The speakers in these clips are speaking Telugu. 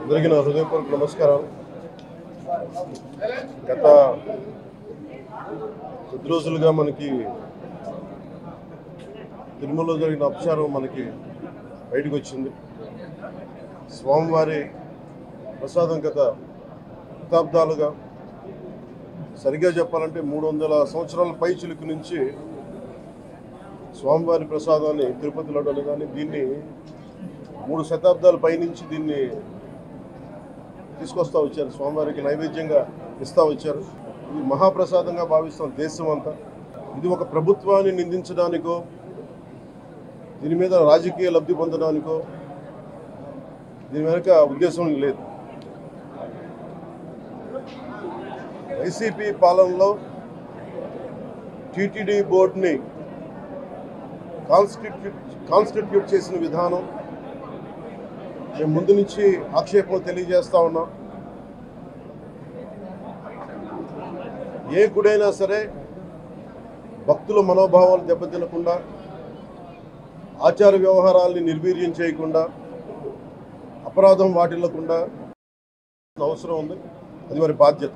అందరికీ నా హృదయపూర్వక నమస్కారాలు. గత కొద్ది రోజులుగా మనకి తిరుమలలో జరిగిన అపచారం మనకి బయటకు వచ్చింది. స్వామివారి ప్రసాదం గత శతాబ్దాలుగా, సరిగ్గా చెప్పాలంటే 300 సంవత్సరాల పై చిలుకు నుంచి స్వామివారి ప్రసాదాన్ని తిరుపతి లడ్డు కానీ దీన్ని 3 శతాబ్దాల పైనుంచి దీన్ని తీసుకొస్తూ వచ్చారు. స్వామివారికి నైవేద్యంగా ఇస్తూ వచ్చారు. ఇది మహాప్రసాదంగా భావిస్తాం దేశం అంతా. ఇది ఒక ప్రభుత్వాన్ని నిందించడానికో, దీని మీద రాజకీయ లబ్ధి పొందడానికో దీని వెనుక ఉద్దేశం లేదు. వైసీపీ పాలనలో టీటీడీ బోర్డుని కాన్స్టిట్యూట్ చేసిన విధానం మేము ముందు నుంచి ఆక్షేపం తెలియజేస్తూ ఉన్నాం. ఏ గుడైనా సరే భక్తుల మనోభావాలు దెబ్బతినకుండా, ఆచార వ్యవహారాల్ని నిర్వీర్యం చేయకుండా, అపరాధం వాటిల్లకుండా అవసరం ఉంది. అది వారి బాధ్యత.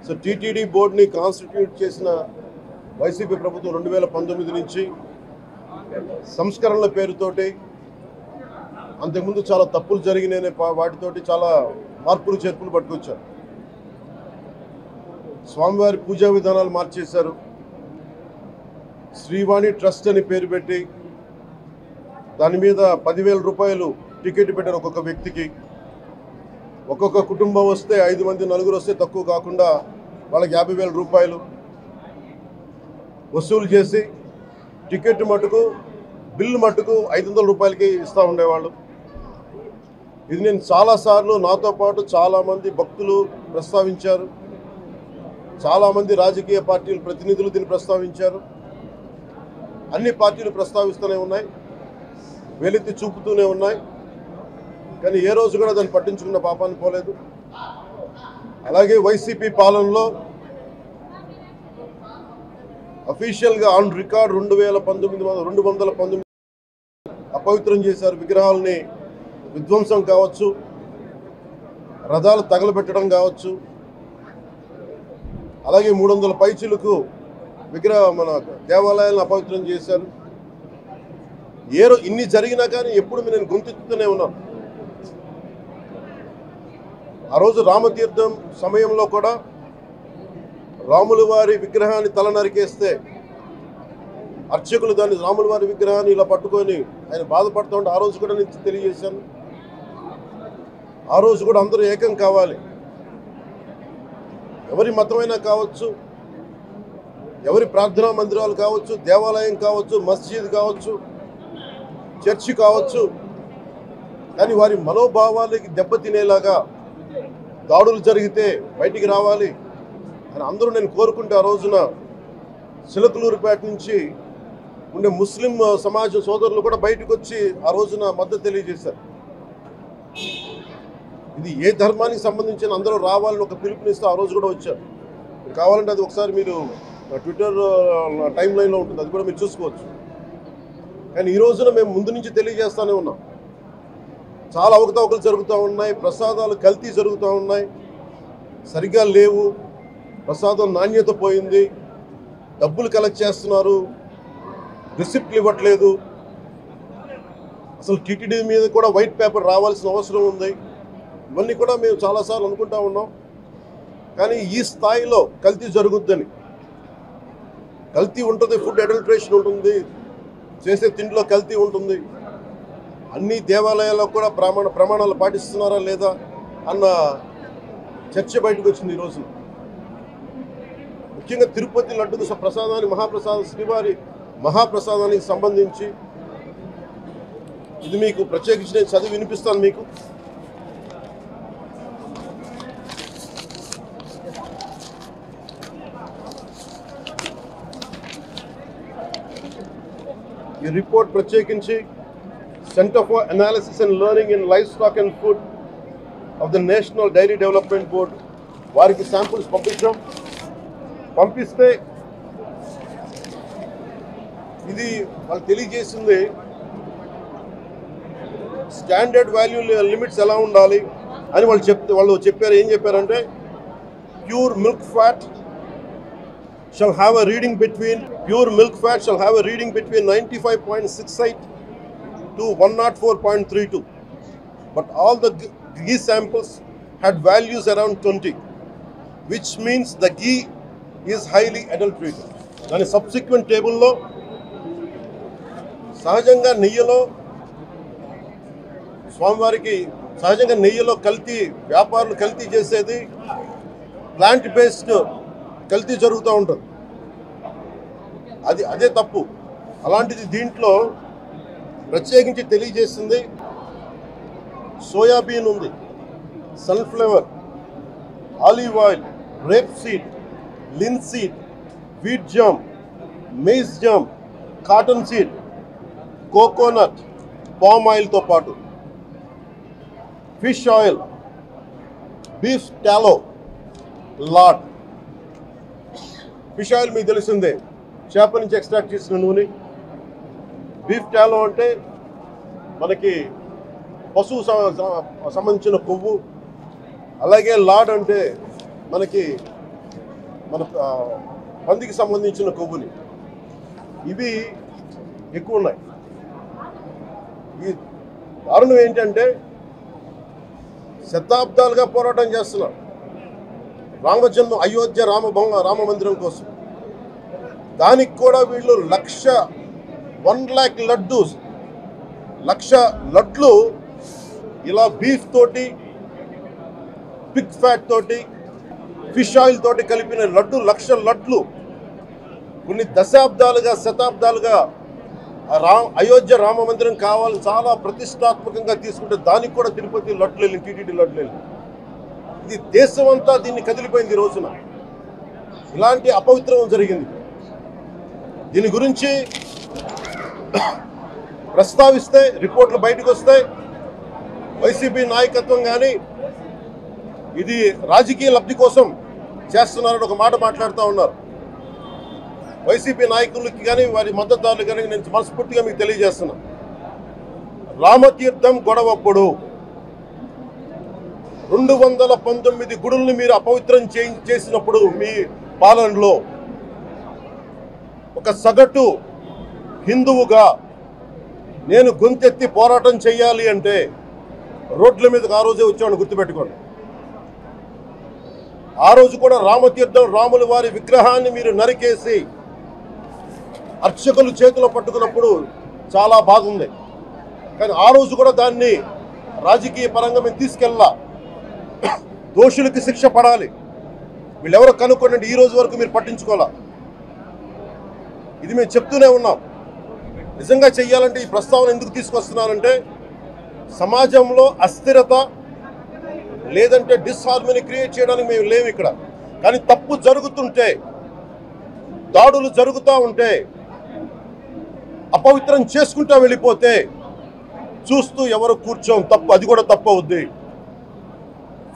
సో టీటీడీ బోర్డుని కాన్స్టిట్యూట్ చేసిన వైసీపీ ప్రభుత్వం 2019 నుంచి సంస్కరణల పేరుతోటి, అంతకుముందు చాలా తప్పులు జరిగినాయనే వాటితోటి చాలా మార్పులు చేర్పులు పట్టుకొచ్చారు. స్వామివారి పూజా విధానాలు మార్చేశారు. శ్రీవాణి ట్రస్ట్ అని పేరు పెట్టి దాని మీద 10,000 రూపాయలు టికెట్ పెట్టారు ఒక్కొక్క వ్యక్తికి. ఒక్కొక్క కుటుంబం వస్తే 5 మంది, 4 వస్తే తక్కువ కాకుండా వాళ్ళకి 50,000 రూపాయలు వసూలు చేసి టికెట్ మటుకు, బిల్లు మటుకు 500 రూపాయలకి ఇస్తూ ఉండేవాళ్ళు. ఇది నేను చాలాసార్లు, నాతో పాటు చాలామంది భక్తులు ప్రస్తావించారు. చాలామంది రాజకీయ పార్టీల ప్రతినిధులు దీన్ని ప్రస్తావించారు. అన్ని పార్టీలు ప్రస్తావిస్తూనే ఉన్నాయి, వెలితి చూపుతూనే ఉన్నాయి. కానీ ఏ రోజు కూడా దాన్ని పట్టించుకున్న పాపాన్ని పోలేదు. అలాగే వైసీపీ పాలనలో అఫీషియల్గా ఆన్ రికార్డ్ 219 అపవిత్రం చేశారు. విగ్రహాలని విధ్వంసం కావచ్చు, రథాలు తగలబెట్టడం కావచ్చు, అలాగే 300 పైచిలకు మన దేవాలయాలను అపవిత్రం చేశారు. ఇన్ని జరిగినా కానీ ఎప్పుడు నేను గుంతెత్తుతూనే ఉన్నాను. ఆ రోజు రామతీర్థం సమయంలో కూడా రాముల వారి విగ్రహాన్ని తల నరికేస్తే అర్చకులు దాన్ని, రాముల వారి విగ్రహాన్ని ఇలా పట్టుకొని ఆయన బాధపడుతూ ఉంటే ఆ రోజు కూడా నేను తెలియజేశాను. ఆ రోజు కూడా అందరూ ఏకం కావాలి. ఎవరి మతమైనా కావచ్చు, ఎవరి ప్రార్థనా మందిరాలు కావచ్చు, దేవాలయం కావచ్చు, మస్జిద్ కావచ్చు, చర్చి కావచ్చు, కానీ వారి మనోభావాలకి దెబ్బతినేలాగా దాడులు జరిగితే బయటికి రావాలి అని అందరూ నేను కోరుకుంటే, ఆ రోజున చిలకలూరుపేట నుంచి ఉండే ముస్లిం సమాజం సోదరులు కూడా బయటకు వచ్చి ఆ రోజున మద్దతు తెలియజేశారు. ఇది ఏ ధర్మానికి సంబంధించిన అందరూ రావాలని ఒక పిలుపునిస్తూ ఆ రోజు కూడా వచ్చారు. కావాలంటే అది ఒకసారి మీరు ట్విట్టర్ టైం లైన్లో ఉంటుంది, అది కూడా మీరు చూసుకోవచ్చు. కానీ ఈ రోజున మేము ముందు నుంచి తెలియజేస్తూనే ఉన్నాం. చాలా అవకతవకలు జరుగుతూ ఉన్నాయి, ప్రసాదాలు కల్తీ జరుగుతూ ఉన్నాయి, సరిగ్గా లేవు, ప్రసాదం నాణ్యత పోయింది, డబ్బులు కలెక్ట్ చేస్తున్నారు, రిసిప్ట్లు ఇవ్వట్లేదు. అసలు టీటీడీ మీద కూడా వైట్ పేపర్ రావాల్సిన అవసరం ఉంది. ఇవన్నీ కూడా మేము చాలాసార్లు అనుకుంటా ఉన్నాం. కానీ ఈ స్థాయిలో కల్తీ జరుగుద్దని, కల్తీ ఉంటుంది, ఫుడ్ అడల్ట్రేషన్ ఉంటుంది, చేసే తిండిలో కల్తీ ఉంటుంది, అన్ని దేవాలయాల్లో కూడా ప్రమాణాలు పాటిస్తున్నారా లేదా అన్న చర్చ బయటకు వచ్చింది ఈరోజు. ముఖ్యంగా తిరుపతి లడ్డుకు ప్రసాదాన్ని, శ్రీవారి మహాప్రసాదానికి సంబంధించి ఇది మీకు ప్రత్యేకించి నేను చదివి వినిపిస్తాను మీకు. ఈ రిపోర్ట్ ప్రత్యేకించి centre for analysis and learning in livestock and food of the national dairy development board వారికి శాంపుల్స్ పంపిస్తే ఇది వాళ్ళు తెలియజేసింది స్టాండర్డ్ వాల్యూ లిమిట్స్ ఎలా ఉండాలి అని వాళ్ళు చెప్పారు. ఏం చెప్పారంటే pure milk fat shall have a reading between 95.68 to 104.32, but all the ghee samples had values around 20, which means the ghee is highly adulterated. And subsequent table lo సహజంగా నెయ్యిలో స్వామివారికి సహజంగా నెయ్యిలో కల్తీ వ్యాపారులు కల్తీ చేసేది ప్లాంట్ బేస్డ్ కల్తీ జరుగుతూ ఉంటుంది. అదే తప్పు. అలాంటిది దీంట్లో ప్రత్యేకించి తెలియజేసింది సోయాబీన్ ఉంది, sunflower, olive oil, rape seed, linseed, wheat germ, maize germ, cotton seed, coconut, palm ఆయిల్తో పాటు fish oil, beef tallow, lard. Fish oil మీకు తెలిసిందే, చేప నుంచి ఎక్స్ట్రాక్ట్ చేసిన నూనె. బీఫ్ టాలో అంటే మనకి పశువు సంబంధించిన కొవ్వు. అలాగే లాడ్ అంటే మనకి మన పందికి సంబంధించిన కొవ్వుని. ఇవి ఎక్కువ ఉన్నాయి. ఈ కారణం ఏంటంటే శతాబ్దాలుగా పోరాటం చేస్తున్నారు రామజన్మ అయోధ్య రామ మందిరం కోసం. దానికి కూడా వీళ్ళు 1,00,000 లడ్లు ఇలా బీఫ్ తోటి, పిగ్ ఫ్యాట్ తోటి, ఫిష్ ఆయిల్ తోటి కలిపిన 1,00,000 లడ్లు కొన్ని దశాబ్దాలుగా శతాబ్దాలుగా అయోధ్య రామ మందిరం కావాలని చాలా ప్రతిష్టాత్మకంగా తీసుకుంటే దానికి కూడా తిరుపతి లడ్లు వెళ్ళి, టీటీడీ లడ్లు వెళ్ళి, ఇది దేశం అంతా దీన్ని కదిలిపోయింది. ఈ రోజున ఇలాంటి అపవిత్రం జరిగింది. దీని గురించి ప్రస్తావిస్తే రిపోర్ట్లు బయటకు వస్తాయి. వైసీపీ నాయకత్వం కానీ ఇది రాజకీయ లబ్ధి కోసం చేస్తున్నారని ఒక మాట మాట్లాడుతూ ఉన్నారు. వైసీపీ నాయకులకి కానీ వారి మద్దతుదారులు కానీ నేను మనస్ఫూర్తిగా మీకు తెలియజేస్తున్నా, రామతీర్థం గొడవప్పుడు 219 గుడుల్ని మీరు అపవిత్రం చేసినప్పుడు మీ పాలనలో ఒక సగటు హిందువుగా నేను గొంతెత్తి పోరాటం చేయాలి అంటే రోడ్ల మీదకి ఆ రోజే వచ్చాను, గుర్తుపెట్టుకోండి. ఆ రోజు కూడా రామతీర్థం రాముల వారి విగ్రహాన్ని మీరు నరికేసి అర్చకులు చేతిలో పట్టుకున్నప్పుడు చాలా బాగుంది. కానీ ఆ రోజు కూడా దాన్ని రాజకీయ పరంగా మేము తీసుకెళ్ళా. దోషులకి శిక్ష పడాలి, వీళ్ళెవరో కనుక్కోండి. ఈ రోజు వరకు మీరు పట్టించుకోవాలా. ఇది మేము చెప్తూనే ఉన్నాం. నిజంగా చెయ్యాలంటే ఈ ప్రస్తావన ఎందుకు తీసుకొస్తున్నానంటే సమాజంలో అస్థిరత లేదంటే డిస్హార్మనీ క్రియేట్ చేయడానికి మేము లేవు ఇక్కడ. కానీ తప్పు జరుగుతుంటే, దాడులు జరుగుతూ ఉంటే, అపవిత్రం చేసుకుంటూ వెళ్ళిపోతే చూస్తూ ఎవరు కూర్చోం. తప్పు, అది కూడా తప్పు అవుద్ది.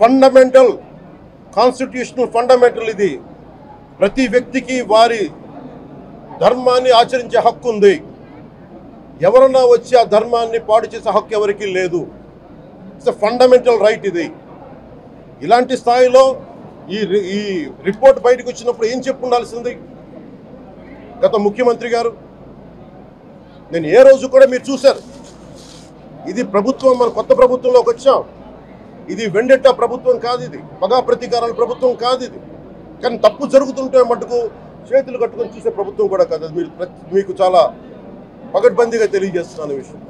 ఫండమెంటల్ కాన్స్టిట్యూషనల్ ఫండమెంటల్ ఇది. ప్రతి వ్యక్తికి వారి ధర్మాన్ని ఆచరించే హక్కు ఉంది. ఎవరన్నా వచ్చి ఆ ధర్మాన్ని పాడు చేసే హక్కు ఎవరికీ లేదు. ఇట్స్ ఎ ఫండమెంటల్ రైట్ ఇది. ఇలాంటి స్థాయిలో ఈ రిపోర్ట్ బయటకు వచ్చినప్పుడు ఏం చెప్పు ఉండాల్సింది గత ముఖ్యమంత్రి గారు? నేను ఏ రోజు కూడా మీరు చూశారు, ఇది ప్రభుత్వం, మన కొత్త ప్రభుత్వంలోకి వచ్చాం. ఇది వెండెట్టా ప్రభుత్వం కాదు, ఇది పగా ప్రతీకారాల ప్రభుత్వం కాదు ఇది. కానీ తప్పు జరుగుతుంటే మటుకు చేతులు కట్టుకొని చూసే ప్రభుత్వం కూడా కాదు. అది మీకు చాలా పగడ్బందీగా తెలియజేస్తున్నాను విషయం.